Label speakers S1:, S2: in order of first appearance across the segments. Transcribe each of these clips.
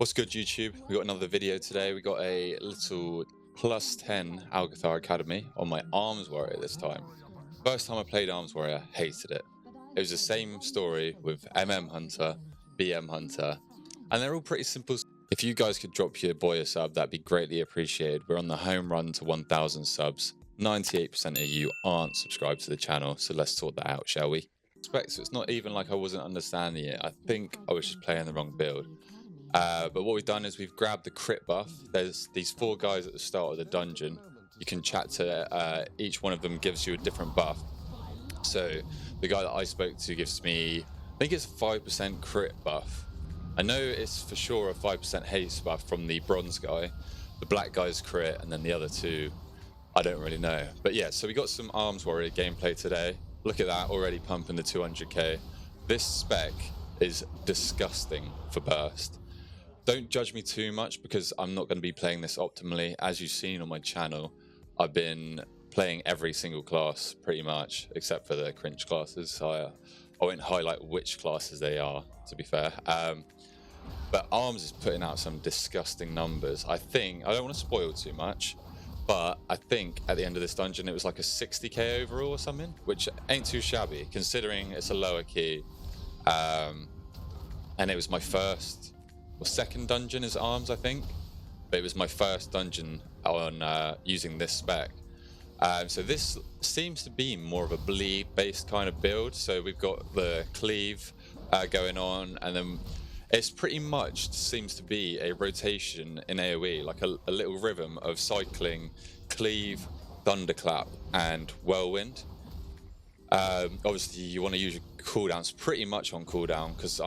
S1: What's good, YouTube? We got another video today. We got a little +10 Algeth'ar Academy on my Arms Warrior this time. First time I played Arms Warrior, hated it. It was the same story with MM Hunter, BM Hunter, and they're all pretty simple. If you guys could drop your boy a sub, that'd be greatly appreciated. We're on the home run to 1,000 subs. 98% of you aren't subscribed to the channel, so let's sort that out, shall we? So it's not even like I wasn't understanding it. I think I was just playing the wrong build. But what we've done is we've grabbed the crit buff. There's these 4 guys at the start of the dungeon. You can chat to each one of them, gives you a different buff. So the guy that I spoke to gives me, I think it's a 5% crit buff. I know it's for sure a 5% haste buff from the bronze guy. The black guy's crit, and then the other 2, I don't really know. But yeah, so we got some Arms Warrior gameplay today. Look at that, already pumping the 200k. This spec is disgusting for burst. Don't judge me too much because I'm not going to be playing this optimally. As you've seen on my channel, I've been playing every single class pretty much, except for the cringe classes. So I won't highlight which classes they are, to be fair. But Arms is putting out some disgusting numbers. I don't want to spoil too much, but I think at the end of this dungeon it was like a 60k overall or something, which ain't too shabby considering it's a lower key. And it was my first or second dungeon as Arms, I think, but it was my first dungeon on using this spec. So this seems to be more of a bleed based kind of build. So we've got the cleave going on, and then it's pretty much seems to be a rotation in AoE, like a little rhythm of cycling cleave, thunderclap, and whirlwind. Obviously you want to use your cooldowns pretty much on cooldown, because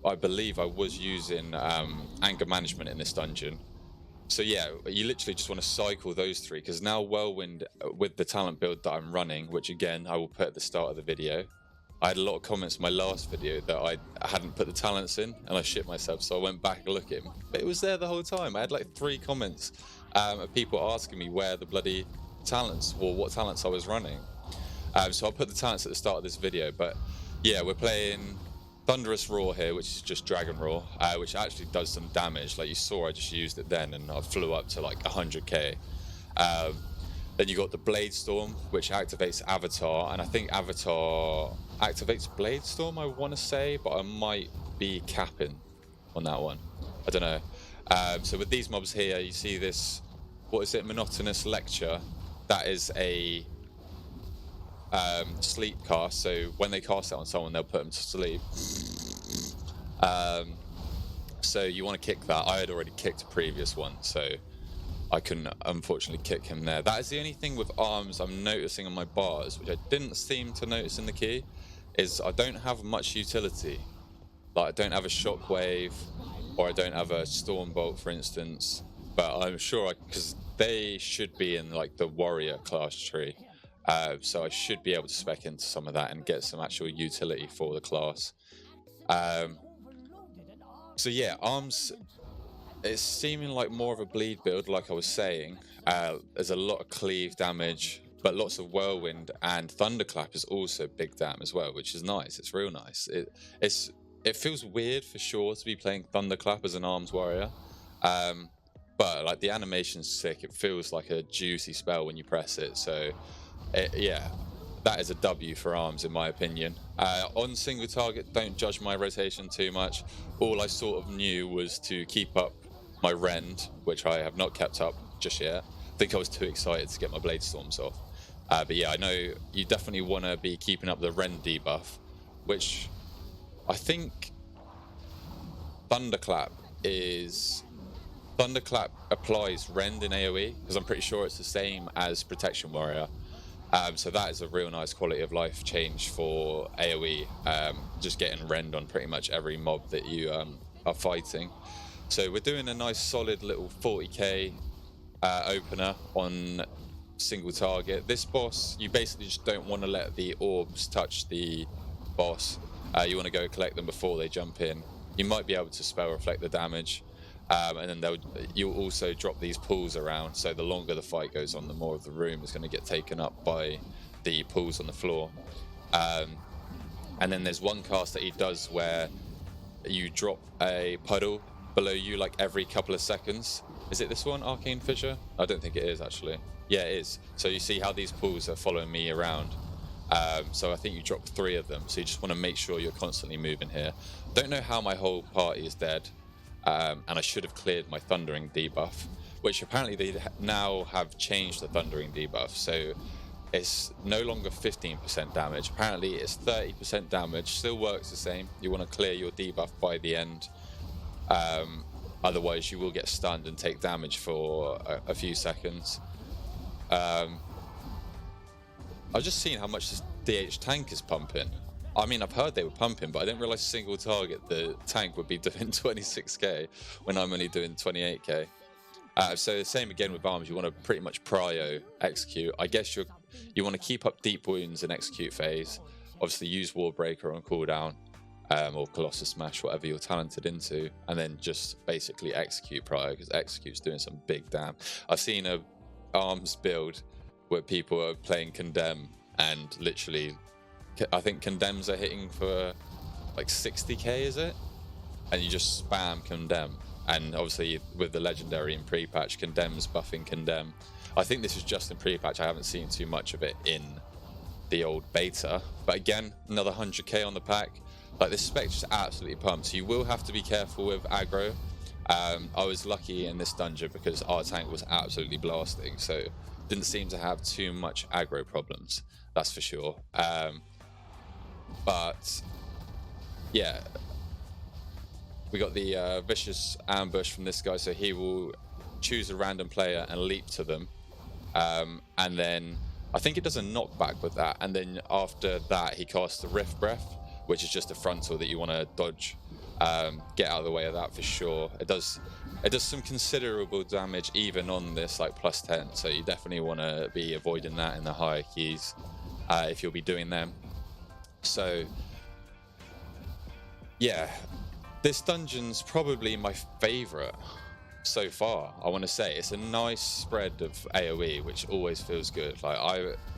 S1: I believe I was using anger management in this dungeon. So yeah, you literally just want to cycle those 3, because now whirlwind with the talent build that I'm running, which again I will put at the start of the video. I had a lot of comments in my last video that I hadn't put the talents in, and I shit myself, so I went back and looked at him. But it was there the whole time. I had like 3 comments of people asking me where the bloody talents, or what talents I was running. So I'll put the talents at the start of this video. But yeah, we're playing Thunderous Roar here, which is just Dragon Roar, which actually does some damage. Like you saw, I just used it then, and I flew up to like 100k. Then you got the Blade Storm, which activates Avatar, and I think Avatar activates Blade Storm, I want to say, but I might be capping on that one. I don't know. So with these mobs here, you see this, what is it, Monotonous Lecture. That is a sleep cast, so when they cast it on someone, they'll put them to sleep. So you want to kick that. I had already kicked a previous one, so I couldn't unfortunately kick him there. That is the only thing with Arms I'm noticing on my bars, which I didn't seem to notice in the key, is I don't have much utility. Like I don't have a shockwave, or I don't have a storm bolt, for instance. But I'm sure, because they should be in like the warrior class tree. So I should be able to spec into some of that and get some actual utility for the class. So yeah, Arms, it's seeming like more of a bleed build, like I was saying. There's a lot of cleave damage, but lots of whirlwind, and thunderclap is also big dam as well, which is nice. It's real nice. It feels weird for sure to be playing thunderclap as an Arms warrior, but like the animation's sick. It feels like a juicy spell when you press it. So yeah, that is a W for Arms in my opinion. On single target, don't judge my rotation too much. All I sort of knew was to keep up my rend, which I have not kept up just yet. I think I was too excited to get my Blade Storms off. But yeah, I know you definitely want to be keeping up the rend debuff, which I think Thunderclap applies rend in AoE, because I'm pretty sure it's the same as Protection Warrior. So that is a real nice quality of life change for AoE, just getting rend on pretty much every mob that you are fighting. So we're doing a nice solid little 40k opener on single target. This boss, you basically just don't want to let the orbs touch the boss. You want to go collect them before they jump in. You might be able to spell reflect the damage, and then you'll also drop these pools around, so the longer the fight goes on, the more of the room is going to get taken up by the pools on the floor. And then there's one cast that he does where you drop a puddle below you like every couple of seconds. Is it this one, Arcane Fissure? I don't think it is actually. Yeah, it is. So you see how these pools are following me around. So I think you drop 3 of them. So you just want to make sure you're constantly moving here. Don't know how my whole party is dead. And I should have cleared my Thundering debuff, which apparently they now have changed the Thundering debuff. So it's no longer 15% damage. Apparently it's 30% damage. Still works the same. You want to clear your debuff by the end. Otherwise you will get stunned and take damage for a few seconds. I've just seen how much this DH tank is pumping. I mean, I've heard they were pumping, but I didn't realize single target the tank would be doing 26k when I'm only doing 28k. So the same again with arms. You want to pretty much prio execute. I guess you want to keep up deep wounds in execute phase. Obviously use Warbreaker on cooldown, or Colossus Smash, whatever you're talented into, and then just basically execute prio, because execute's doing some big damn. I've seen a arms build where people are playing Condemn, and literally I think Condemns are hitting for like 60k, is it? And you just spam Condemn. And obviously with the legendary in pre-patch, Condemn's buffing Condemn. I think this is just in pre-patch. I haven't seen too much of it in the old beta. But again, another 100k on the pack. Like, this spec just absolutely pumped. So you will have to be careful with aggro. I was lucky in this dungeon because our tank was absolutely blasting, so didn't seem to have too much aggro problems, that's for sure. But yeah, we got the vicious ambush from this guy, so he will choose a random player and leap to them, and then I think it does a knockback with that, and then after that he casts the Rift Breath, which is just a frontal that you want to dodge. Get out of the way of that for sure. It does some considerable damage even on this like +10, so you definitely want to be avoiding that in the higher keys if you'll be doing them. So yeah, this dungeon's probably my favorite so far. I want to say it's a nice spread of AoE, which always feels good. Like,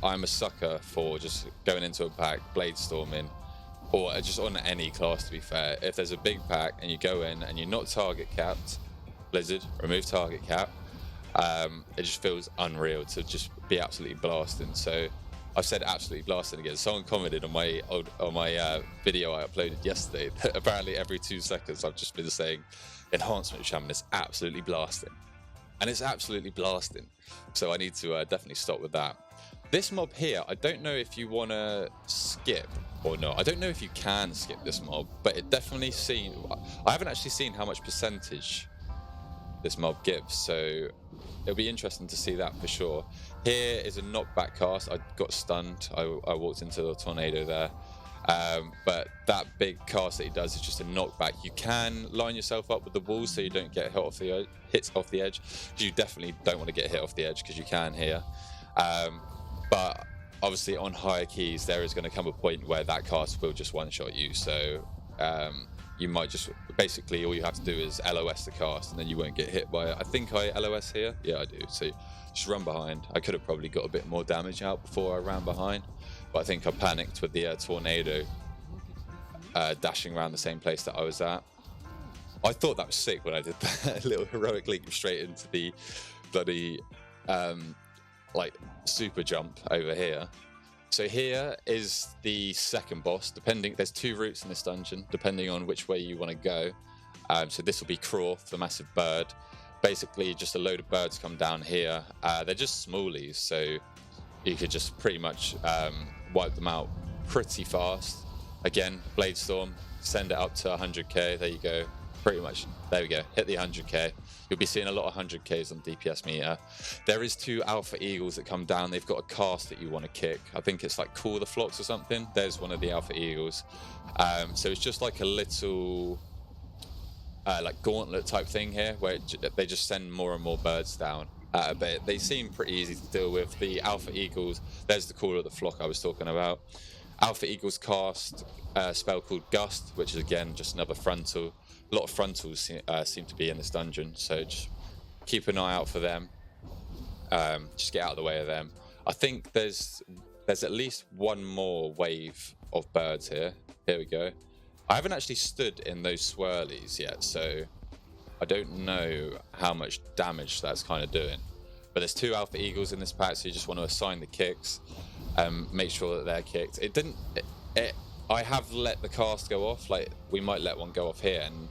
S1: I'm a sucker for just going into a pack, blade storming, or just on any class, to be fair. If there's a big pack and you go in and you're not target capped, Blizzard, remove target cap. It just feels unreal to just be absolutely blasting. So I've said absolutely blasting again. Someone commented on my video I uploaded yesterday that apparently every 2 seconds I've just been saying enhancement shaman is absolutely blasting, and it's absolutely blasting. So I need to definitely stop with that. This mob here, I don't know if you want to skip or not. I don't know if you can skip this mob, but it definitely I haven't actually seen how much percentage this mob gives, so it'll be interesting to see that for sure. Here is a knockback cast. I got stunned. I walked into the tornado there. But that big cast that he does is just a knockback. You can line yourself up with the walls so you don't get hit off the edge, because you definitely don't want to get hit off the edge, because you can here. But obviously on higher keys there is going to come a point where that cast will just one-shot you, so you might just basically all you have to do is LOS the cast and then you won't get hit by it. I think I LOS here. Yeah, I do. So just run behind. I could have probably got a bit more damage out before I ran behind, but I think I panicked with the tornado dashing around the same place that I was at. I thought that was sick when I did that little heroic leap straight into the bloody like super jump over here. So here is the second boss. There's 2 routes in this dungeon, depending on which way you want to go. So this will be Croft, the massive bird. Basically, just a load of birds come down here. They're just smallies, so you could just pretty much wipe them out pretty fast. Again, Blade Storm, send it up to 100k. There you go. Pretty much, there we go. Hit the 100k. You'll be seeing a lot of 100ks on DPS meter. There is 2 Alpha Eagles that come down. They've got a cast that you want to kick. I think it's like Call the Flocks or something. There's one of the Alpha Eagles. So it's just like a little like gauntlet type thing here, where they just send more and more birds down. But they seem pretty easy to deal with. The Alpha Eagles, there's the Call of the Flock I was talking about. Alpha Eagles cast a spell called Gust, which is again just another frontal. A lot of frontals seem to be in this dungeon, so just keep an eye out for them. Just get out of the way of them. I think there's at least one more wave of birds here. Here we go. I haven't actually stood in those swirlies yet, so I don't know how much damage that's kind of doing. But there's 2 Alpha Eagles in this pack, so you just want to assign the kicks, make sure that they're kicked. I have let the cast go off, like we might let one go off here, and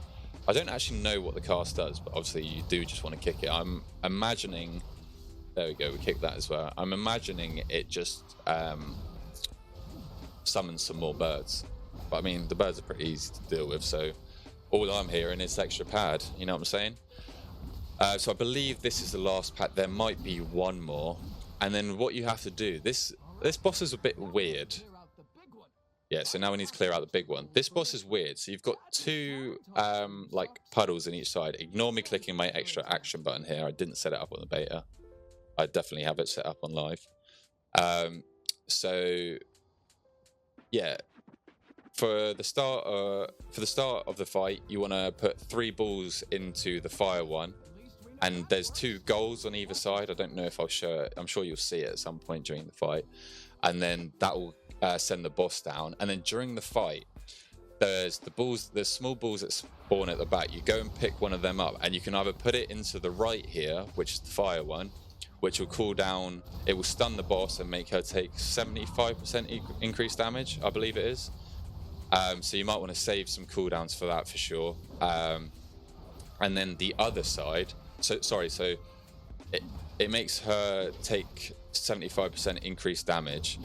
S1: I don't actually know what the cast does, but obviously you do just want to kick it. I'm imagining, there we go, we kicked that as well. I'm imagining it just summons some more birds. But I mean, the birds are pretty easy to deal with, so all I'm hearing is extra pad, you know what I'm saying? So I believe this is the last pack. There might be one more. And then what you have to do, this boss is a bit weird. Yeah, so now we need to clear out the big one. This boss is weird. So you've got 2 like puddles in each side. Ignore me clicking my extra action button here. I didn't set it up on the beta. I definitely have it set up on live. So yeah, for the start of the fight, you want to put 3 balls into the fire one, and there's 2 goals on either side. I don't know if I'll show it. I'm sure you'll see it at some point during the fight, and then that will send the boss down. And then during the fight, there's small balls that spawn at the back. You go and pick one of them up, and you can either put it into the right here, which is the fire one, which will cool down. It will stun the boss and make her take 75% increased damage, I believe it is. So you might want to save some cooldowns for that for sure. And then the other side, so it makes her take 75% increased damage,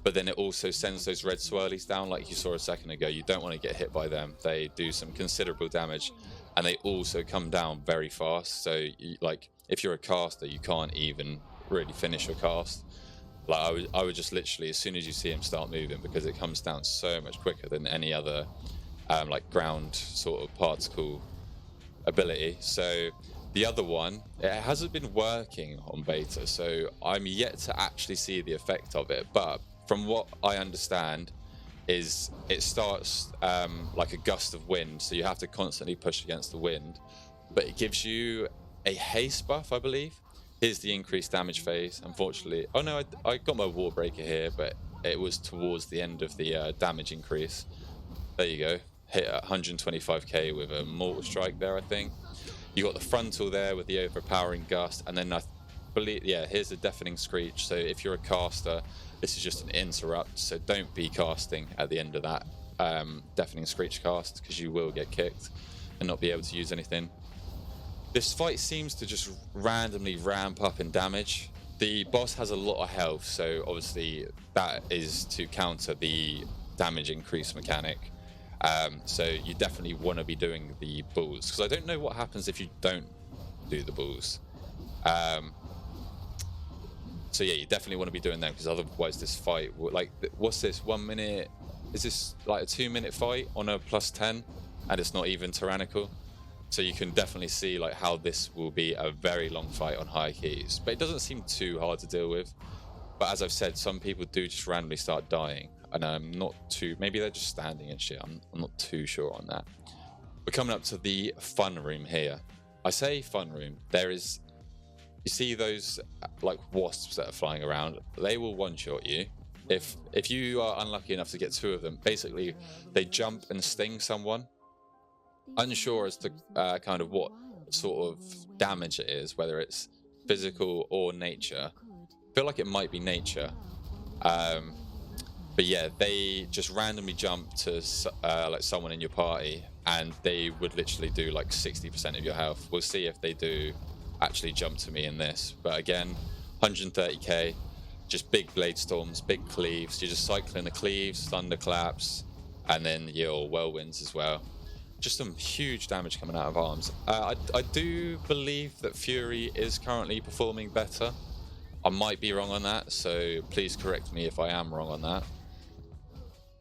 S1: but then it also sends those red swirlies down like you saw a second ago. You don't want to get hit by them. They do some considerable damage, and they also come down very fast. So like if you're a caster, you can't even really finish your cast. Like I would just literally, as soon as you see him start moving, because it comes down so much quicker than any other like ground sort of particle ability. So the other one, it hasn't been working on beta, so I'm yet to actually see the effect of it. But from what I understand, is it starts like a gust of wind, so you have to constantly push against the wind. But it gives you a haste buff, I believe. Here's the increased damage phase. Unfortunately, oh no, I got my war breaker here, but it was towards the end of the damage increase. There you go, hit at 125k with a mortal strike there, I think. You got the frontal there with the overpowering gust, and then I believe, yeah, here's the deafening screech. So if you're a caster, this is just an interrupt, so don't be casting at the end of that deafening screech cast, because you will get kicked and not be able to use anything. This fight seems to just randomly ramp up in damage. The boss has a lot of health, so obviously that is to counter the damage increase mechanic. So you definitely want to be doing the bulls, because I don't know what happens if you don't do the bulls. So yeah, you definitely want to be doing them, because otherwise this fight, like, what's this, 1 minute? Is this like a 2-minute fight on a +10, and it's not even tyrannical? So you can definitely see like how this will be a very long fight on high keys, but it doesn't seem too hard to deal with. But as I've said, some people do just randomly start dying, and I'm not too, maybe they're just standing and shit. I'm not too sure on that. We're coming up to the fun room here. I say fun room, there is, you see those like wasps that are flying around, they will one-shot you. If you are unlucky enough to get 2 of them, basically they jump and sting someone. Unsure as to kind of what sort of damage it is, whether it's physical or nature. I feel like it might be nature. But yeah, they just randomly jump to like someone in your party, and they would literally do like 60% of your health. We'll see if they do actually jump to me in this. But again, 130k, just big blade storms, big cleaves. You're just cycling the cleaves, thunderclaps, and then your whirlwinds as well. Just some huge damage coming out of arms. I do believe that Fury is currently performing better. I might be wrong on that, so please correct me if I am wrong on that.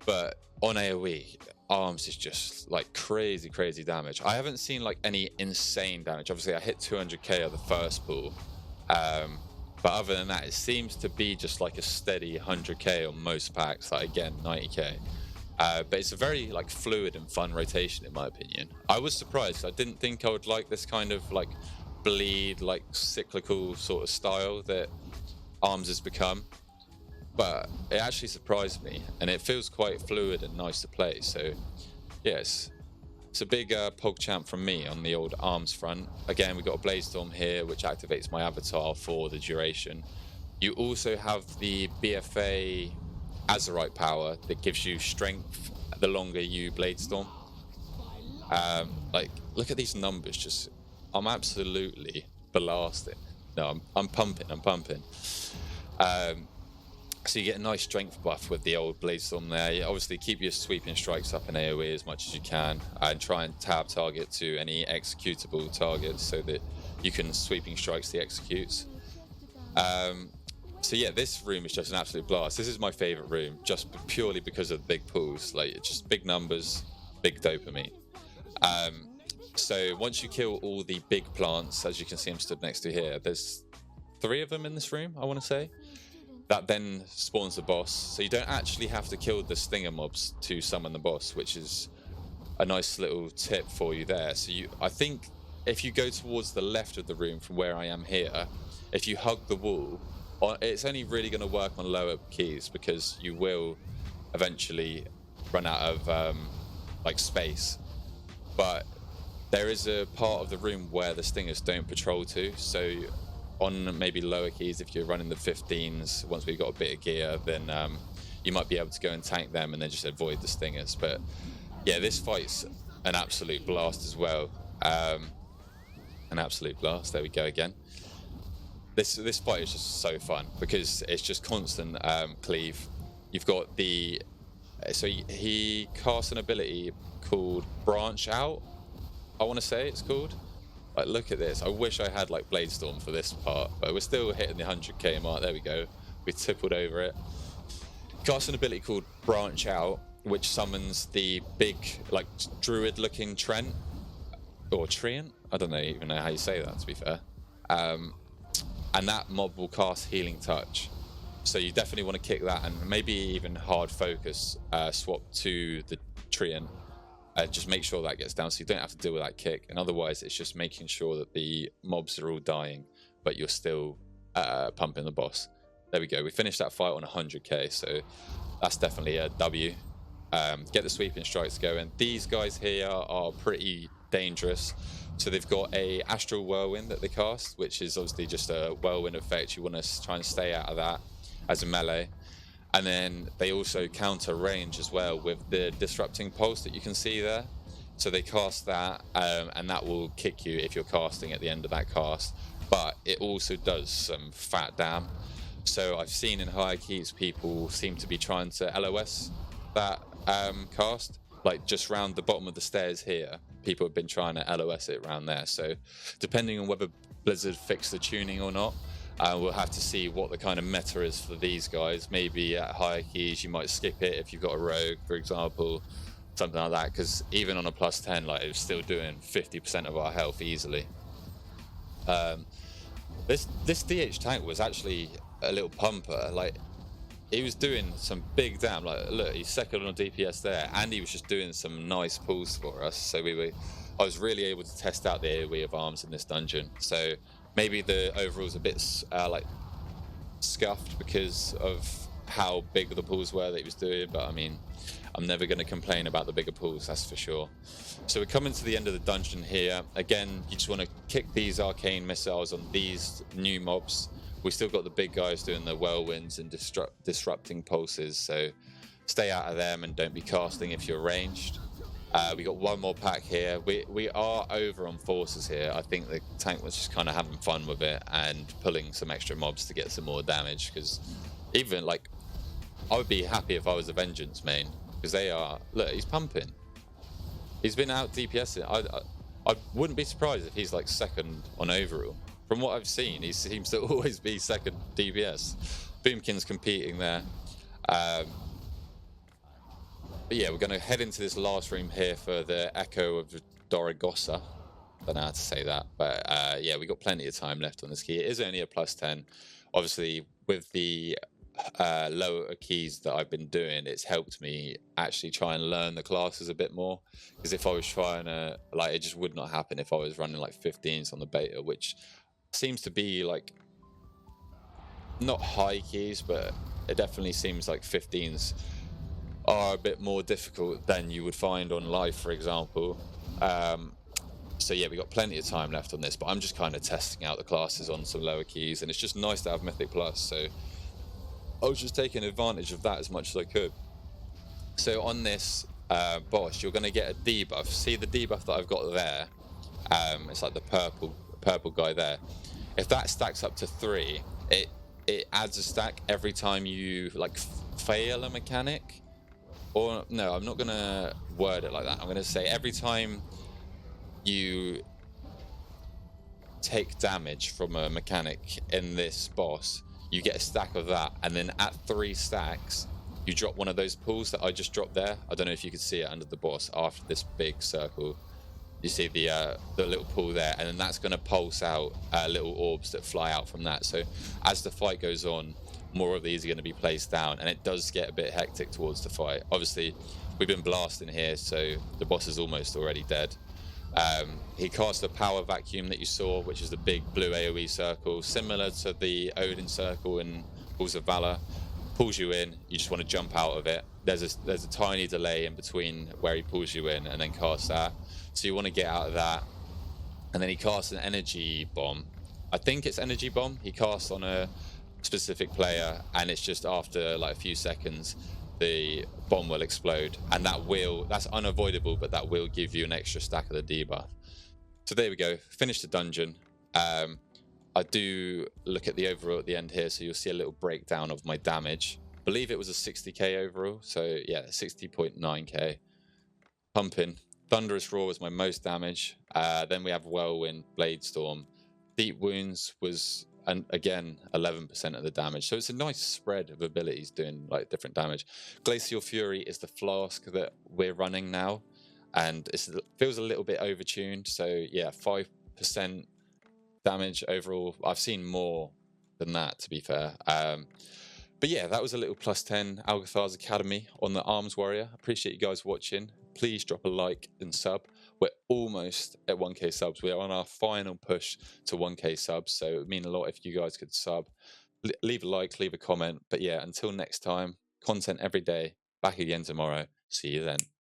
S1: But on AoE, arms is just like crazy damage. I haven't seen like any insane damage. Obviously I hit 200k of the first pull, but other than that, it seems to be just like a steady 100k on most packs, like again 90k. But it's a very like fluid and fun rotation in my opinion. I was surprised. I didn't think I would like this kind of like bleed, like cyclical sort of style that arms has become, but it actually surprised me, and it feels quite fluid and nice to play. So yes, it's a big PogChamp from me on the old arms front. Again, we've got a Bladestorm here, which activates my avatar for the duration. You also have the BFA Azerite power that gives you strength the longer you Bladestorm. Like, look at these numbers. Just, I'm absolutely blasting. No, I'm pumping. So you get a nice strength buff with the old Bladestorm there. You obviously keep your sweeping strikes up in AoE as much as you can, and try and tab target to any executable targets so that you can sweeping strikes the executes. So yeah, this room is just an absolute blast. This is my favorite room, just purely because of the big pools. Like, it's just big numbers, big dopamine. So once you kill all the big plants, as you can see I'm stood next to here, there's 3 of them in this room, I want to say. That then spawns the boss, so you don't actually have to kill the stinger mobs to summon the boss, which is a nice little tip for you there. So I think if you go towards the left of the room from where I am here, if you hug the wall, it's only really going to work on lower keys, because you will eventually run out of like space. But there is a part of the room where the stingers don't patrol to, so on maybe lower keys, if you're running the 15s, once we've got a bit of gear, then you might be able to go and tank them and then just avoid the stingers. But yeah, this fight's an absolute blast as well. An absolute blast. There we go again. This fight is just so fun because it's just constant cleave. You've got the... So he casts an ability called Branch Out, I want to say it's called. Like, look at this. I wish I had like Bladestorm for this part, but we're still hitting the 100k mark. There we go. We tippled over it. Cast an ability called Branch Out, which summons the big, like, druid-looking Trent or Treant. I don't even know how you say that, to be fair. And that mob will cast Healing Touch. So you definitely want to kick that, and maybe even hard focus swap to the Treant. Just make sure that gets down so you don't have to deal with that kick, and otherwise it's just making sure that the mobs are all dying but you're still pumping the boss. There we go, we finished that fight on 100k, so that's definitely a W. Get the sweeping strikes going. These guys here are pretty dangerous. So they've got a Astral Whirlwind that they cast, which is obviously just a whirlwind effect. You want to try and stay out of that as a melee. And then they also counter range as well with the Disrupting Pulse that you can see there. So they cast that, and that will kick you if you're casting at the end of that cast. But it also does some fat damn. So I've seen in higher keys people seem to be trying to LOS that cast. Like just round the bottom of the stairs here, people have been trying to LOS it around there. So depending on whether Blizzard fixed the tuning or not, we'll have to see what the kind of meta is for these guys. Maybe at higher keys you might skip it if you've got a rogue, for example, something like that, because even on a plus 10, like, it's still doing 50% of our health easily. This DH tank was actually a little pumper. Like, he was doing some big damn, like, look, he's second on DPS there, and he was just doing some nice pulls for us. So I was really able to test out the AoE of arms in this dungeon. So maybe the overall's a bit like scuffed because of how big the pulls were that he was doing, but I mean, I'm never going to complain about the bigger pulls, that's for sure. So we're coming to the end of the dungeon here. Again, you just want to kick these arcane missiles on these new mobs. We still got the big guys doing the whirlwinds and disrupting pulses, so stay out of them and don't be casting if you're ranged. We got one more pack here. We are over on forces here. I think the tank was just kind of having fun with it and pulling some extra mobs to get some more damage, because even, like, I would be happy if I was a Vengeance main, because they are... Look, he's pumping. He's been out DPSing. I wouldn't be surprised if he's, like, second on overall. From what I've seen, he seems to always be second DPS. Boomkin's competing there. But yeah, we're going to head into this last room here for the Echo of Dorogosa. Don't know how to say that, but yeah, we got plenty of time left on this key. It is only a plus 10. Obviously, with the lower keys that I've been doing, it's helped me actually try and learn the classes a bit more. Because if I was trying to, like, it just would not happen if I was running like 15s on the beta, which seems to be like not high keys, but it definitely seems like 15s are a bit more difficult than you would find on live, for example. So yeah, we got plenty of time left on this, but I'm just kind of testing out the classes on some lower keys, and it's just nice to have Mythic Plus. So I was just taking advantage of that as much as I could. So on this boss, you're going to get a debuff. See the debuff that I've got there? It's like the purple guy there. If that stacks up to 3, it adds a stack every time you like fail a mechanic. Or no, I'm not gonna word it like that. I'm gonna say every time you take damage from a mechanic in this boss, you get a stack of that, and then at 3 stacks, you drop one of those pools that I just dropped there. I don't know if you can see it under the boss after this big circle. You see the little pool there, and then that's going to pulse out little orbs that fly out from that. So as the fight goes on, more of these are going to be placed down, and it does get a bit hectic towards the fight. Obviously, we've been blasting here, so the boss is almost already dead. He cast a power vacuum that you saw, which is the big blue AoE circle, similar to the Odin circle in Balls of Valor. Pulls you in, you just want to jump out of it. There's a tiny delay in between where he pulls you in and then casts that. So you want to get out of that. And then he casts an energy bomb. I think it's energy bomb. He casts on a specific player, and it's just after like a few seconds, the bomb will explode. And that's unavoidable, but that will give you an extra stack of the debuff. So there we go. Finish the dungeon. I do look at the overall at the end here, so you'll see a little breakdown of my damage. I believe it was a 60k overall, so yeah, 60.9k. Pumping. Thunderous Roar was my most damage. Then we have Whirlwind, Blade Storm. Deep Wounds was, and again, 11% of the damage. So it's a nice spread of abilities doing like different damage. Glacial Fury is the flask that we're running now, and it feels a little bit overtuned. So yeah, 5% damage overall. I've seen more than that, to be fair. But yeah, that was a little +10 Algeth'ar's Academy on the Arms Warrior. Appreciate you guys watching. Please drop a like and sub. We're almost at 1k subs. We are on our final push to 1k subs, so it would mean a lot if you guys could sub. Leave a like, leave a comment. But yeah, until next time, content every day. Back again tomorrow. See you then.